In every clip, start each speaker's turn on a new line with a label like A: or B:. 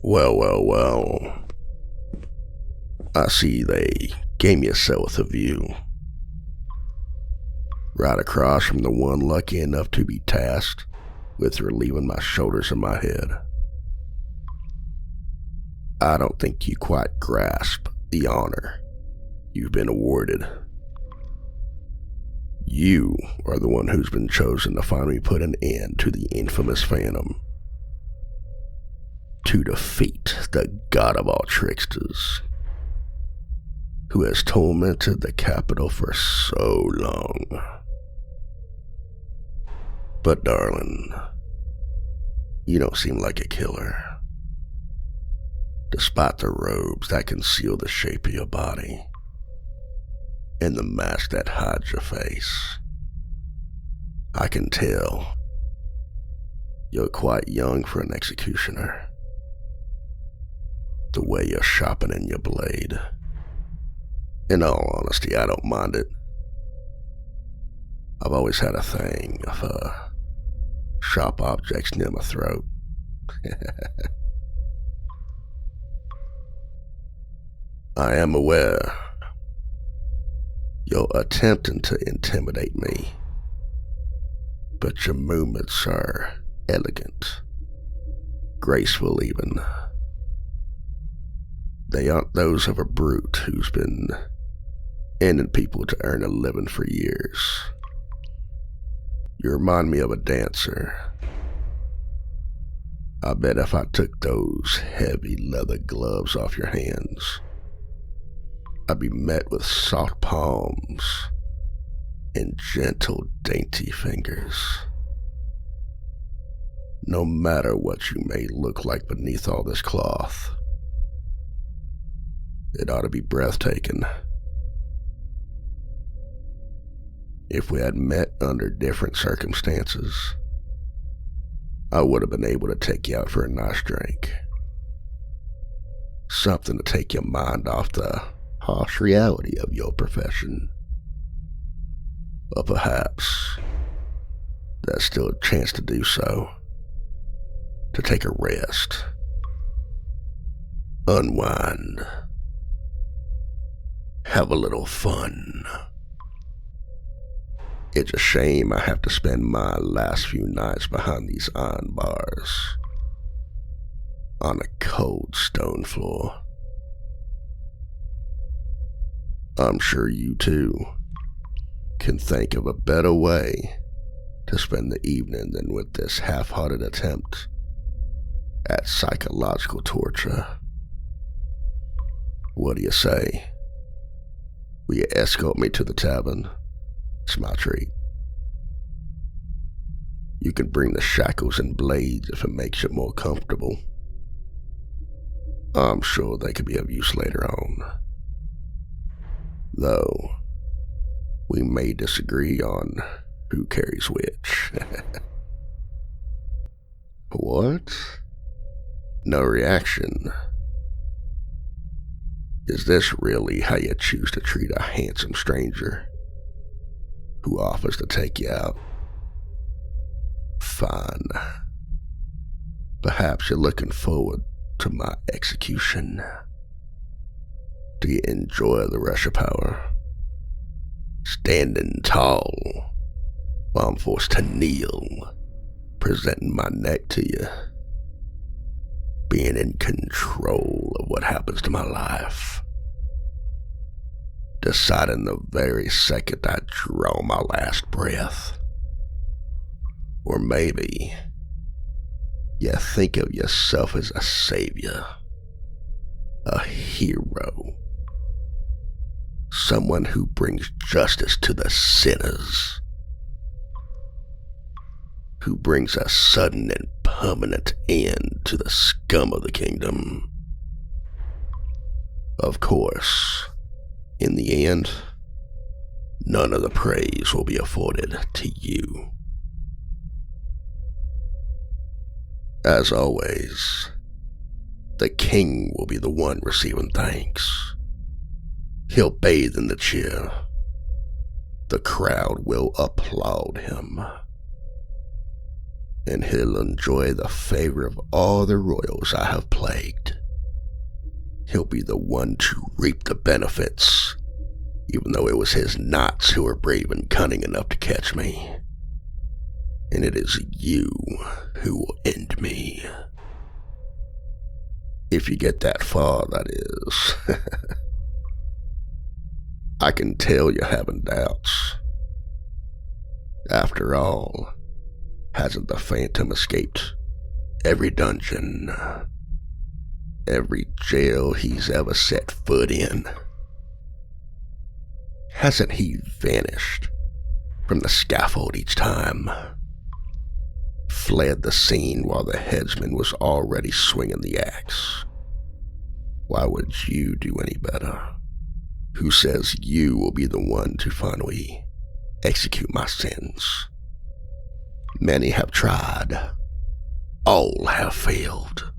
A: Well. I see they gave me a cell with a view. Right across from the one lucky enough to be tasked with relieving my shoulders and my head. I don't think you quite grasp the honor you've been awarded. You are the one who's been chosen to finally put an end to the infamous Phantom. To defeat the god of all tricksters, who has tormented the capital for so long. But darling, you don't seem like a killer. Despite the robes that conceal the shape of your body, and the mask that hides your face, I can tell you're quite young for an executioner. The way you're sharpening your blade. In all honesty, I don't mind it. I've always had a thing of sharp objects near my throat. I am aware you're attempting to intimidate me, but your movements are elegant, graceful even. They aren't those of a brute who's been ending people to earn a living for years. You remind me of a dancer. I bet if I took those heavy leather gloves off your hands, I'd be met with soft palms and gentle, dainty fingers. No matter what you may look like beneath all this cloth, it ought to be breathtaking. If we had met under different circumstances, I would have been able to take you out for a nice drink. Something to take your mind off the harsh reality of your profession. Or perhaps there's still a chance to do so. To take a rest. Unwind. Have a little fun. It's a shame I have to spend my last few nights behind these iron bars on a cold stone floor. I'm sure you too can think of a better way to spend the evening than with this half-hearted attempt at psychological torture. What do you say? Will you escort me to the tavern? It's my treat. You can bring the shackles and blades if it makes you more comfortable. I'm sure they could be of use later on. Though, we may disagree on who carries which. What? No reaction. Is this really how you choose to treat a handsome stranger who offers to take you out? Fine. Perhaps you're looking forward to my execution. Do you enjoy the rush of power? Standing tall while I'm forced to kneel, presenting my neck to you. Being in control of what happens to my life. Deciding the very second I draw my last breath. Or maybe you think of yourself as a savior, a hero, someone who brings justice to the sinners, who brings a sudden and permanent end to the scum of the kingdom. Of course, in the end, none of the praise will be afforded to you. As always, the king will be the one receiving thanks. He'll bathe in the cheer. The crowd will applaud him. and he'll enjoy the favor of all the royals I have plagued. He'll be the one to reap the benefits, even though it was his knots who were brave and cunning enough to catch me. And it is you who will end me. If you get that far, that is. I can tell you're having doubts. After all, hasn't the Phantom escaped every dungeon, every jail he's ever set foot in? Hasn't he vanished from the scaffold each time? Fled the scene while the headsman was already swinging the axe? Why would you do any better? Who says you will be the one to finally execute my sins? Many have tried. All have failed.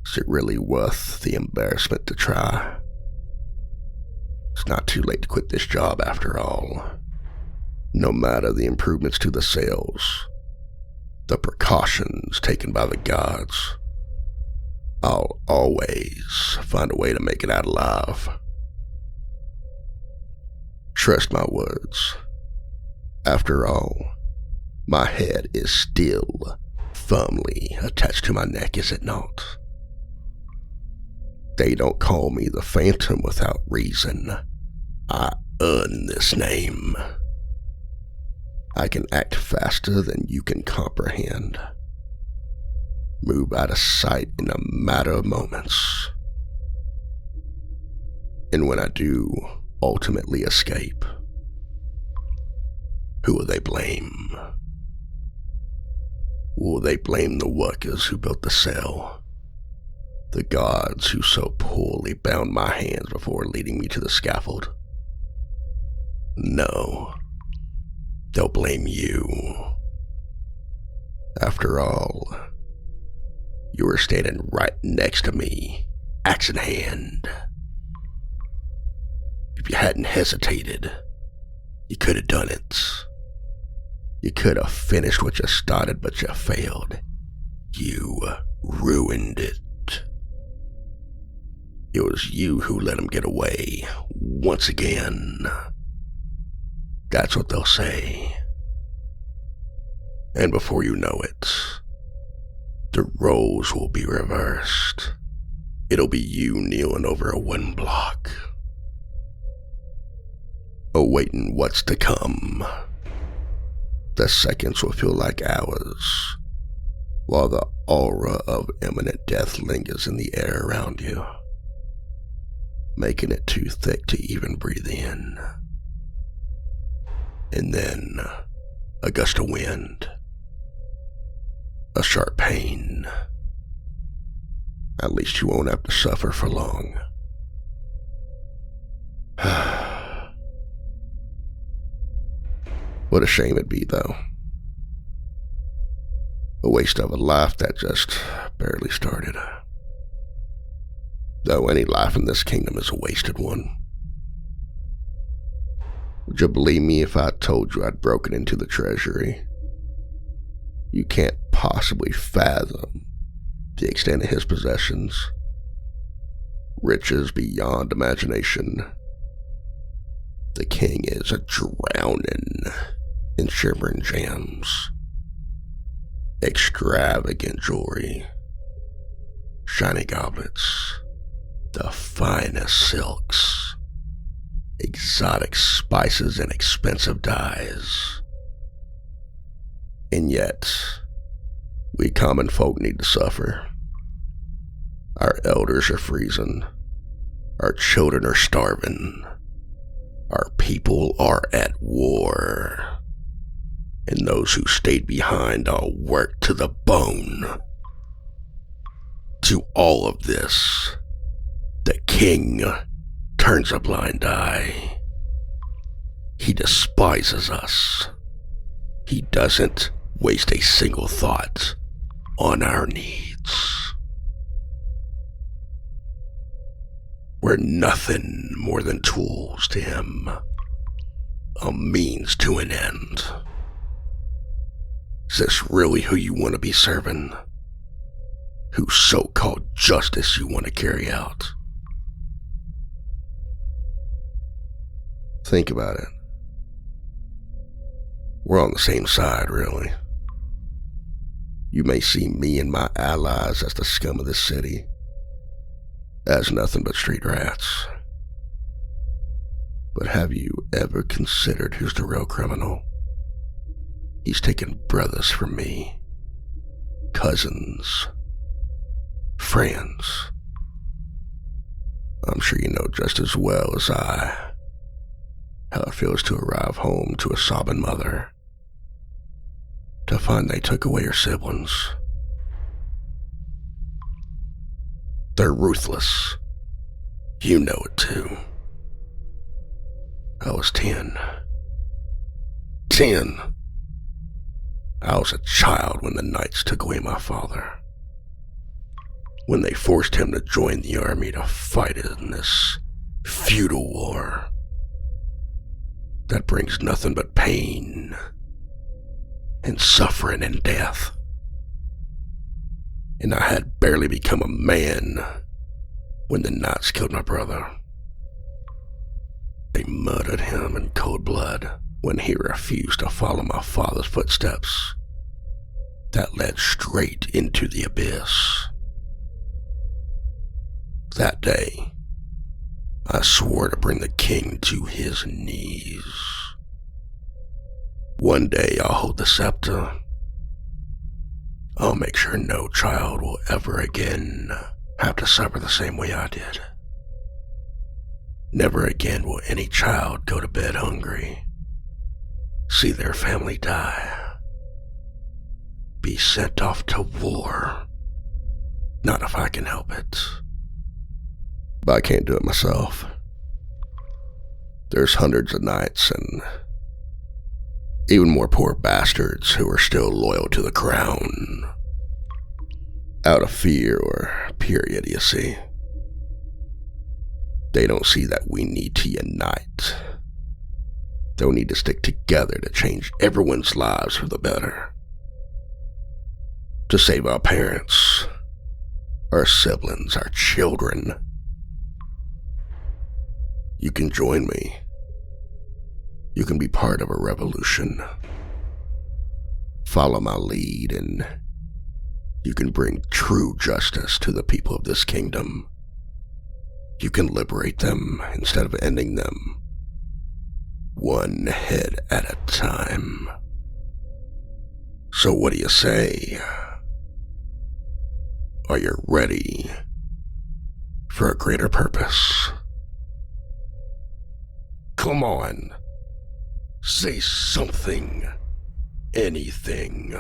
A: Is it really worth the embarrassment to try? It's not too late to quit this job after all. No matter the improvements to the cells, the precautions taken by the gods, I'll always find a way to make it out alive. Trust my words. After all, my head is still firmly attached to my neck, is it not? They don't call me the Phantom without reason. I earn this name. I can act faster than you can comprehend. Move out of sight in a matter of moments. And when I do ultimately escape, who will they blame? Will they blame the workers who built the cell? The gods who so poorly bound my hands before leading me to the scaffold? No. They'll blame you. After all, you were standing right next to me, axe in hand. If you hadn't hesitated, you could have done it. You could have finished what you started, but you failed. You ruined it. It was you who let him get away, once again. That's what they'll say. And before you know it, the roles will be reversed. It'll be you kneeling over a wooden block, awaiting what's to come. The seconds will feel like hours, while the aura of imminent death lingers in the air around you, making it too thick to even breathe in. And then, a gust of wind, a sharp pain. At least you won't have to suffer for long. What a shame it'd be, though. A waste of a life that just barely started. Though any life in this kingdom is a wasted one. Would you believe me if I told you I'd broken into the treasury? You can't possibly fathom the extent of his possessions. Riches beyond imagination. The king is drowning in shimmering gems, extravagant jewelry, shiny goblets, the finest silks, exotic spices, and expensive dyes. And yet, we common folk need to suffer. Our elders are freezing. Our children are starving. Our people are at war. And those who stayed behind are worked to the bone. To all of this, the king turns a blind eye. He despises us. He doesn't waste a single thought on our needs. We're nothing more than tools to him, a means to an end. Is this really who you want to be serving? Whose so-called justice you want to carry out? Think about it. We're on the same side, really. You may see me and my allies as the scum of this city, as nothing but street rats. But have you ever considered who's the real criminal? He's taken brothers from me, cousins, friends. I'm sure you know just as well as I how it feels to arrive home to a sobbing mother, to find they took away her siblings. They're ruthless. You know it too. I was 10. 10! I was a child when the Knights took away my father. When they forced him to join the army to fight in this feudal war that brings nothing but pain and suffering and death. And I had barely become a man when the Knights killed my brother. They murdered him in cold blood when he refused to follow my father's footsteps that led straight into the abyss. That day, I swore to bring the king to his knees. One day I'll hold the scepter. I'll make sure no child will ever again have to suffer the same way I did. Never again will any child go to bed hungry, see their family die, be sent off to war. Not if I can help it. But I can't do it myself. There's hundreds of knights and even more poor bastards who are still loyal to the crown. Out of fear or period, you see. They don't see that we need to unite. They'll need to stick together to change everyone's lives for the better. To save our parents, our siblings, our children. You can join me. You can be part of a revolution. Follow my lead and you can bring true justice to the people of this kingdom. You can liberate them instead of ending them. One head at a time. So what do you say? Are you ready for a greater purpose? Come on. Say something. Anything.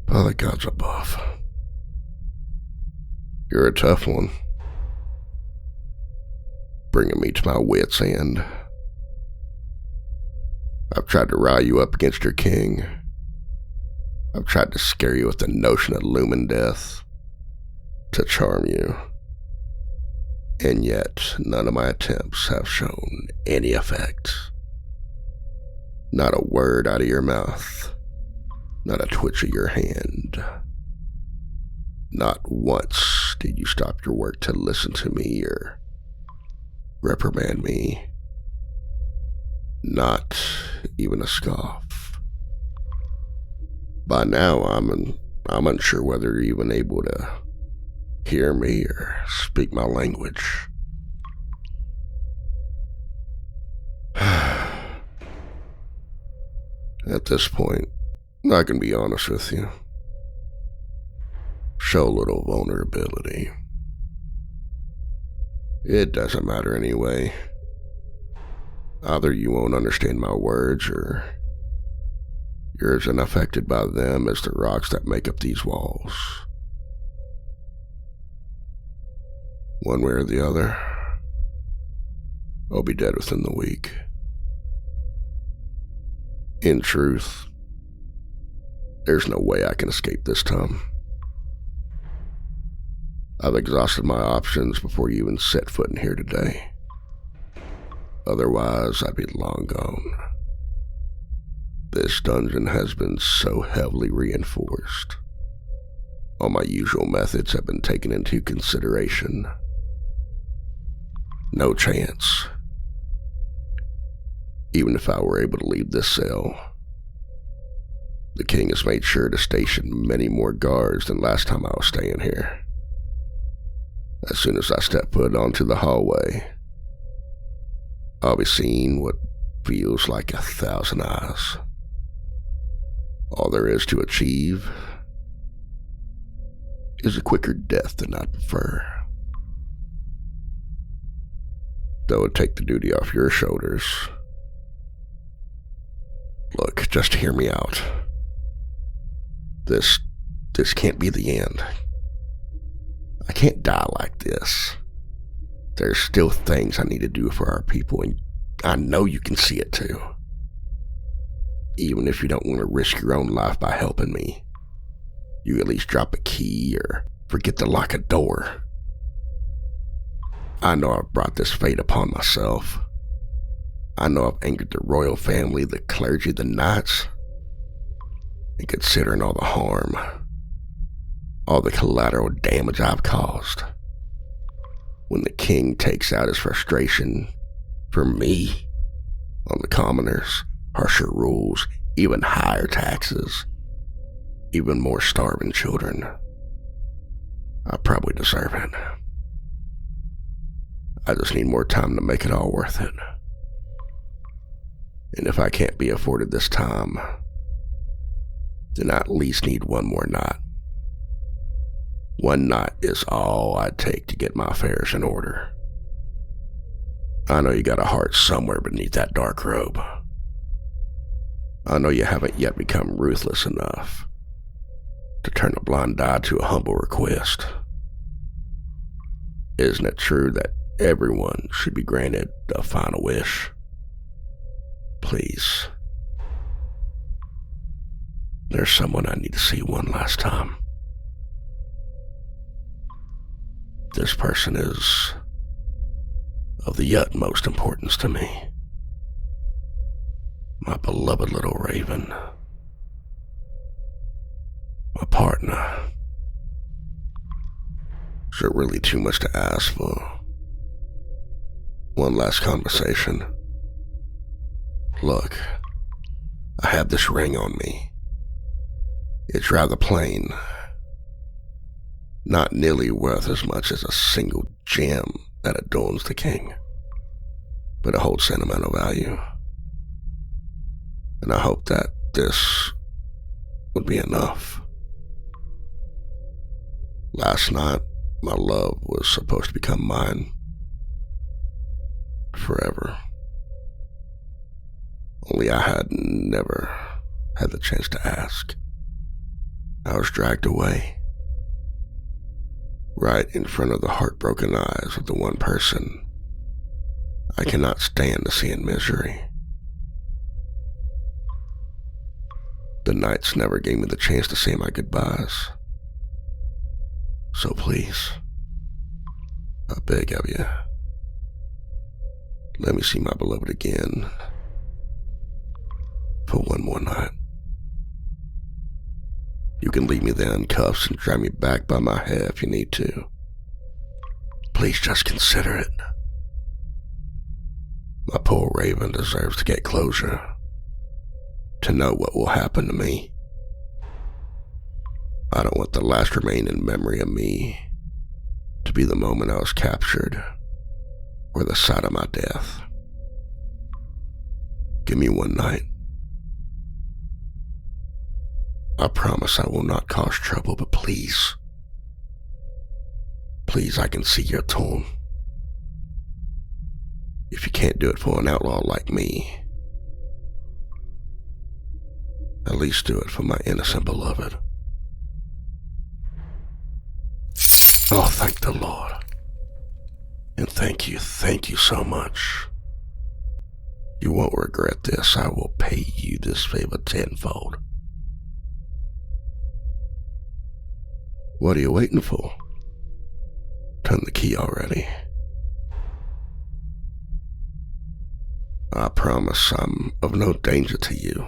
A: By the gods above. You're a tough one. Bringing me to my wits' end. I've tried to rile you up against your king. I've tried to scare you with the notion of looming death. To charm you. And yet, none of my attempts have shown any effect. Not a word out of your mouth. Not a twitch of your hand. Not once did you stop your work to listen to me or reprimand me. Not even a scoff. By now, I'm unsure whether you're even able to hear me or speak my language. At this point, I can be honest with you. Show a little vulnerability. It doesn't matter anyway. Either you won't understand my words or you're as unaffected by them as the rocks that make up these walls. One way or the other, I'll be dead within the week. In truth, there's no way I can escape this time. I've exhausted my options before you even set foot in here today. Otherwise, I'd be long gone. This dungeon has been so heavily reinforced. All my usual methods have been taken into consideration. No chance. Even if I were able to leave this cell, the king has made sure to station many more guards than last time I was staying here. As soon as I step foot onto the hallway, I'll be seeing what feels like 1,000 eyes. All there is to achieve is a quicker death than I'd prefer. Though it'd take the duty off your shoulders. Look, just hear me out. This can't be the end. I can't die like this. There's still things I need to do for our people, and I know you can see it too. Even if you don't want to risk your own life by helping me, you at least drop a key or forget to lock a door. I know I've brought this fate upon myself. I know I've angered the royal family, the clergy, the knights. And considering all the harm, all the collateral damage I've caused, when the king takes out his frustration for me on the commoners, harsher rules, even higher taxes, even more starving children, I probably deserve it. I just need more time to make it all worth it. And if I can't be afforded this time, then I at least need one more night. One night is all I'd take to get my affairs in order. I know you got a heart somewhere beneath that dark robe. I know you haven't yet become ruthless enough to turn a blind eye to a humble request. Isn't it true that everyone should be granted a final wish? Please. There's someone I need to see one last time. This person is of the utmost importance to me. My beloved little raven. My partner. Is it really too much to ask for one last conversation? Look, I have this ring on me. It's rather plain. Not nearly worth as much as a single gem that adorns the king, but it holds sentimental value. And I hope that this would be enough. Last night, my love was supposed to become mine forever. Only I had never had the chance to ask. I was dragged away, right in front of the heartbroken eyes of the one person I cannot stand to see in misery. The nights never gave me the chance to say my goodbyes. So please, I beg of you, let me see my beloved again for one more night. You can leave me there in cuffs and drag me back by my hair if you need to. Please just consider it. My poor raven deserves to get closure, to know what will happen to me. I don't want the last remaining memory of me to be the moment I was captured or the sight of my death. Give me one night. I promise I will not cause trouble, but please, I can see your tone. If you can't do it for an outlaw like me, at least do it for my innocent beloved. Oh, thank the Lord. And thank you so much. You won't regret this. I will pay you this favor tenfold. What are you waiting for? Turn the key already. I promise I'm of no danger to you.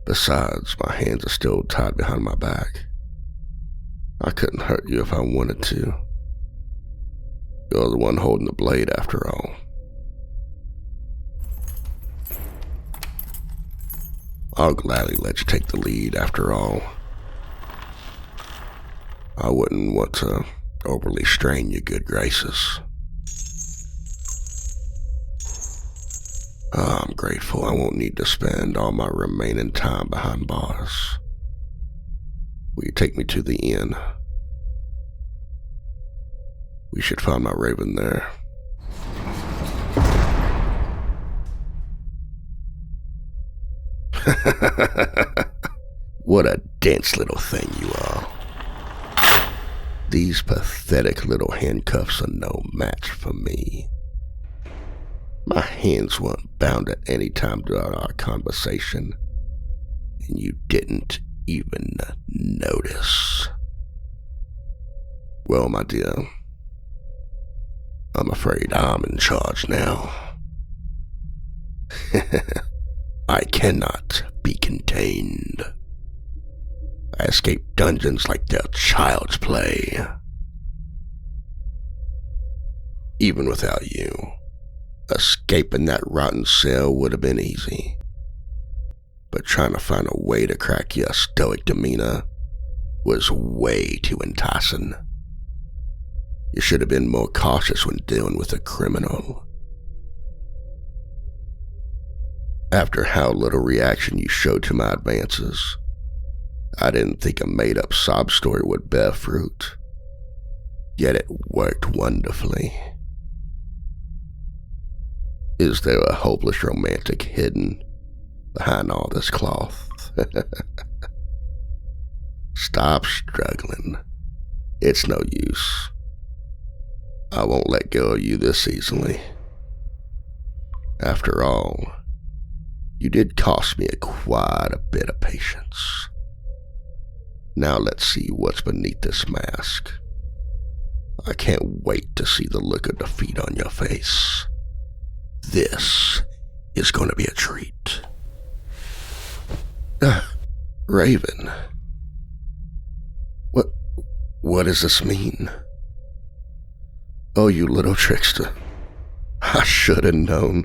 A: Besides, my hands are still tied behind my back. I couldn't hurt you if I wanted to. You're the one holding the blade after all. I'll gladly let you take the lead after all. I wouldn't want to overly strain your good graces. I'm grateful I won't need to spend all my remaining time behind bars. Will you take me to the inn? We should find my raven there. What a dense little thing you are. These pathetic little handcuffs are no match for me. My hands weren't bound at any time during our conversation, and you didn't even notice. Well, my dear, I'm afraid I'm in charge now. I cannot be contained. I escape dungeons like they're child's play. Even without you, escaping that rotten cell would have been easy. But trying to find a way to crack your stoic demeanor was way too enticing. You should have been more cautious when dealing with a criminal. After how little reaction you showed to my advances, I didn't think a made-up sob story would bear fruit. Yet it worked wonderfully. Is there a hopeless romantic hidden behind all this cloth? Stop struggling. It's no use. I won't let go of you this easily. After all, you did cost me quite a bit of patience. Now let's see what's beneath this mask. I can't wait to see the look of defeat on your face. This is going to be a treat. Raven. What does this mean? Oh, you little trickster. I should have known.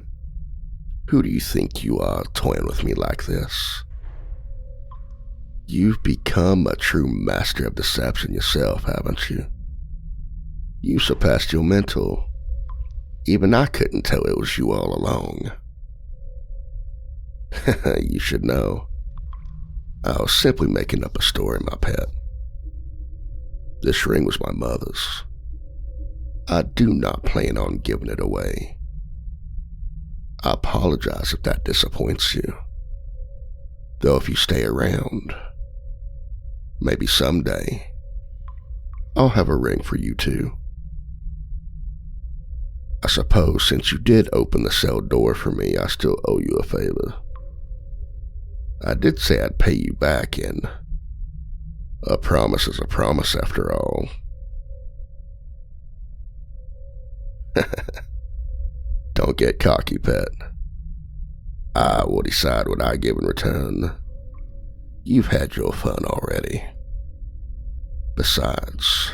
A: Who do you think you are, toying with me like this? You've become a true master of deception yourself, haven't you? You surpassed your mental. Even I couldn't tell it was you all along. You should know. I was simply making up a story, my pet. This ring was my mother's. I do not plan on giving it away. I apologize if that disappoints you. Though if you stay around, maybe someday, I'll have a ring for you too. I suppose since you did open the cell door for me, I still owe you a favor. I did say I'd pay you back, and a promise is a promise after all. Don't get cocky, pet. I will decide what I give in return. You've had your fun already. Besides,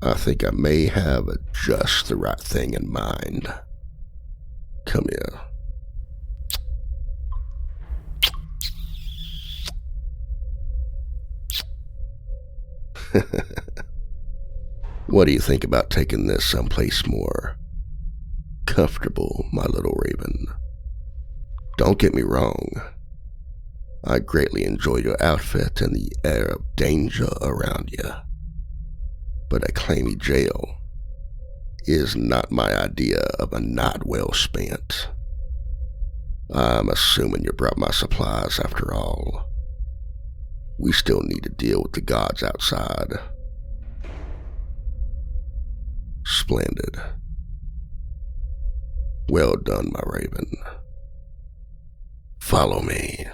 A: I think I may have just the right thing in mind. Come here. What do you think about taking this someplace more comfortable, my little raven? Don't get me wrong. I greatly enjoy your outfit and the air of danger around you. But a clammy jail is not my idea of a night well spent. I'm assuming you brought my supplies after all. We still need to deal with the gods outside. Splendid. Well done, my raven. Follow me.